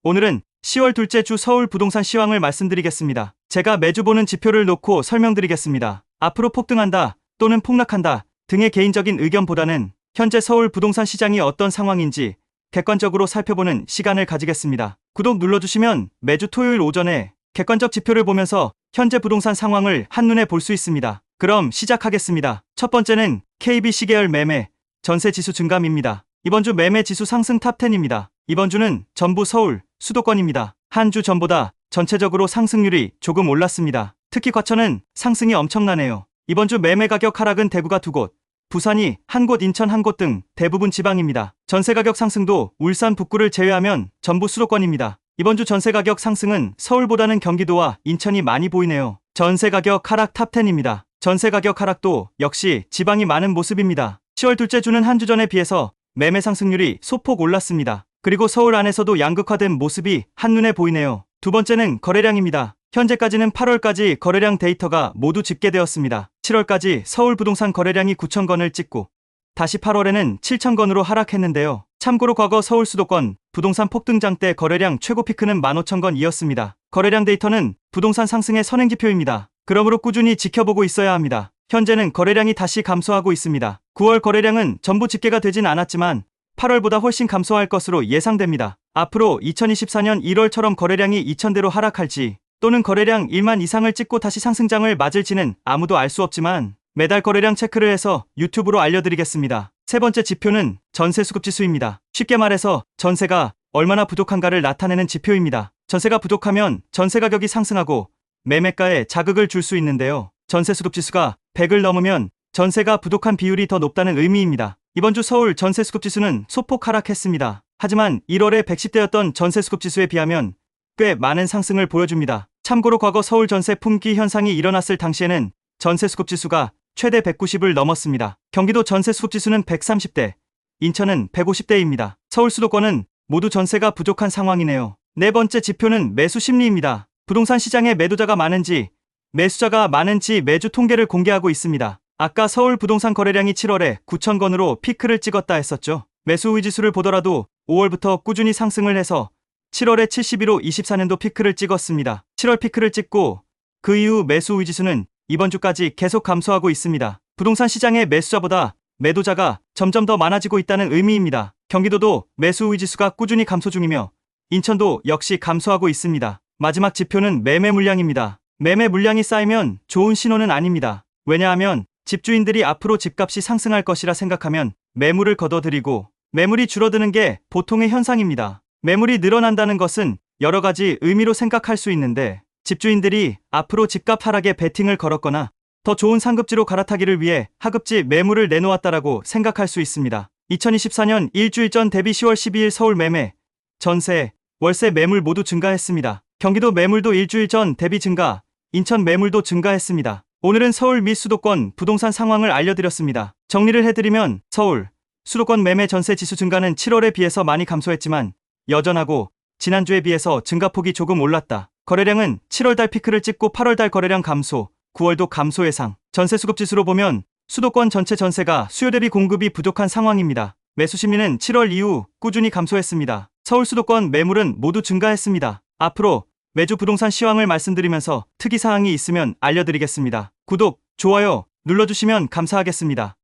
오늘은 10월 둘째 주 서울 부동산 시황을 말씀드리겠습니다. 제가 매주 보는 지표를 놓고 설명드리겠습니다. 앞으로 폭등한다 또는 폭락한다 등의 개인적인 의견보다는 현재 서울 부동산 시장이 어떤 상황인지 객관적으로 살펴보는 시간을 가지겠습니다. 구독 눌러주시면 매주 토요일 오전에 객관적 지표를 보면서 현재 부동산 상황을 한눈에 볼 수 있습니다. 그럼 시작하겠습니다. 첫 번째는 KBC 계열 매매, 전세 지수 증감입니다. 이번 주 매매 지수 상승 탑10입니다. 이번 주는 전부 서울, 수도권입니다. 한 주 전보다 전체적으로 상승률이 조금 올랐습니다. 특히 과천은 상승이 엄청나네요. 이번 주 매매 가격 하락은 대구가 2곳, 부산이 1곳, 인천 1곳 등 대부분 지방입니다. 전세 가격 상승도 울산, 북구를 제외하면 전부 수도권입니다. 이번 주 전세 가격 상승은 서울보다는 경기도와 인천이 많이 보이네요. 전세 가격 하락 탑10입니다. 전세 가격 하락도 역시 지방이 많은 모습입니다. 10월 둘째 주는 한 주 전에 비해서 매매 상승률이 소폭 올랐습니다. 그리고 서울 안에서도 양극화된 모습이 한눈에 보이네요. 두 번째는 거래량입니다. 현재까지는 8월까지 거래량 데이터가 모두 집계되었습니다. 7월까지 서울 부동산 거래량이 9,000건을 찍고 다시 8월에는 7,000건으로 하락했는데요. 참고로 과거 서울 수도권 부동산 폭등장 때 거래량 최고 피크는 15,000건이었습니다. 거래량 데이터는 부동산 상승의 선행지표입니다. 그러므로 꾸준히 지켜보고 있어야 합니다. 현재는 거래량이 다시 감소하고 있습니다. 9월 거래량은 전부 집계가 되진 않았지만 8월보다 훨씬 감소할 것으로 예상됩니다. 앞으로 2024년 1월처럼 거래량이 2,000대로 하락할지 또는 거래량 1만 이상을 찍고 다시 상승장을 맞을지는 아무도 알 수 없지만 매달 거래량 체크를 해서 유튜브로 알려드리겠습니다. 세 번째 지표는 전세 수급 지수입니다. 쉽게 말해서 전세가 얼마나 부족한가를 나타내는 지표입니다. 전세가 부족하면 전세 가격이 상승하고 매매가에 자극을 줄 수 있는데요. 전세 수급 지수가 100을 넘으면 전세가 부족한 비율이 더 높다는 의미입니다. 이번 주 서울 전세 수급 지수는 소폭 하락했습니다. 하지만 1월에 110대였던 전세 수급 지수에 비하면 꽤 많은 상승을 보여줍니다. 참고로 과거 서울 전세 품귀 현상이 일어났을 당시에는 전세 수급 지수가 최대 190을 넘었습니다. 경기도 전세 수급 지수는 130대, 인천은 150대입니다. 서울 수도권은 모두 전세가 부족한 상황이네요. 네 번째 지표는 매수 심리입니다. 부동산 시장에 매도자가 많은지 매수자가 많은지 매주 통계를 공개하고 있습니다. 아까 서울 부동산 거래량이 7월에 9,000건으로 피크를 찍었다 했었죠. 매수 우위 지수를 보더라도 5월부터 꾸준히 상승을 해서 7월에 72로 24년도 피크를 찍었습니다. 7월 피크를 찍고 그 이후 매수 우위 지수는 이번 주까지 계속 감소하고 있습니다. 부동산 시장의 매수자보다 매도자가 점점 더 많아지고 있다는 의미입니다. 경기도도 매수 우위 지수가 꾸준히 감소 중이며 인천도 역시 감소하고 있습니다. 마지막 지표는 매매 물량입니다. 매매 물량이 쌓이면 좋은 신호는 아닙니다. 왜냐하면 집주인들이 앞으로 집값이 상승할 것이라 생각하면 매물을 걷어들이고 매물이 줄어드는 게 보통의 현상입니다. 매물이 늘어난다는 것은 여러 가지 의미로 생각할 수 있는데 집주인들이 앞으로 집값 하락에 베팅을 걸었거나 더 좋은 상급지로 갈아타기를 위해 하급지 매물을 내놓았다라고 생각할 수 있습니다. 2024년 일주일 전 대비 10월 12일 서울 매매, 전세, 월세 매물 모두 증가했습니다. 경기도 매물도 일주일 전 대비 증가, 인천 매물도 증가했습니다. 오늘은 서울 및 수도권 부동산 상황을 알려드렸습니다. 정리를 해드리면 서울, 수도권 매매 전세 지수 증가는 7월에 비해서 많이 감소했지만 여전하고 지난주에 비해서 증가폭이 조금 올랐다. 거래량은 7월달 피크를 찍고 8월달 거래량 감소, 9월도 감소 예상. 전세 수급 지수로 보면 수도권 전체 전세가 수요 대비 공급이 부족한 상황입니다. 매수 심리는 7월 이후 꾸준히 감소했습니다. 서울 수도권 매물은 모두 증가했습니다. 앞으로 매주 부동산 시황을 말씀드리면서 특이사항이 있으면 알려드리겠습니다. 구독, 좋아요 눌러주시면 감사하겠습니다.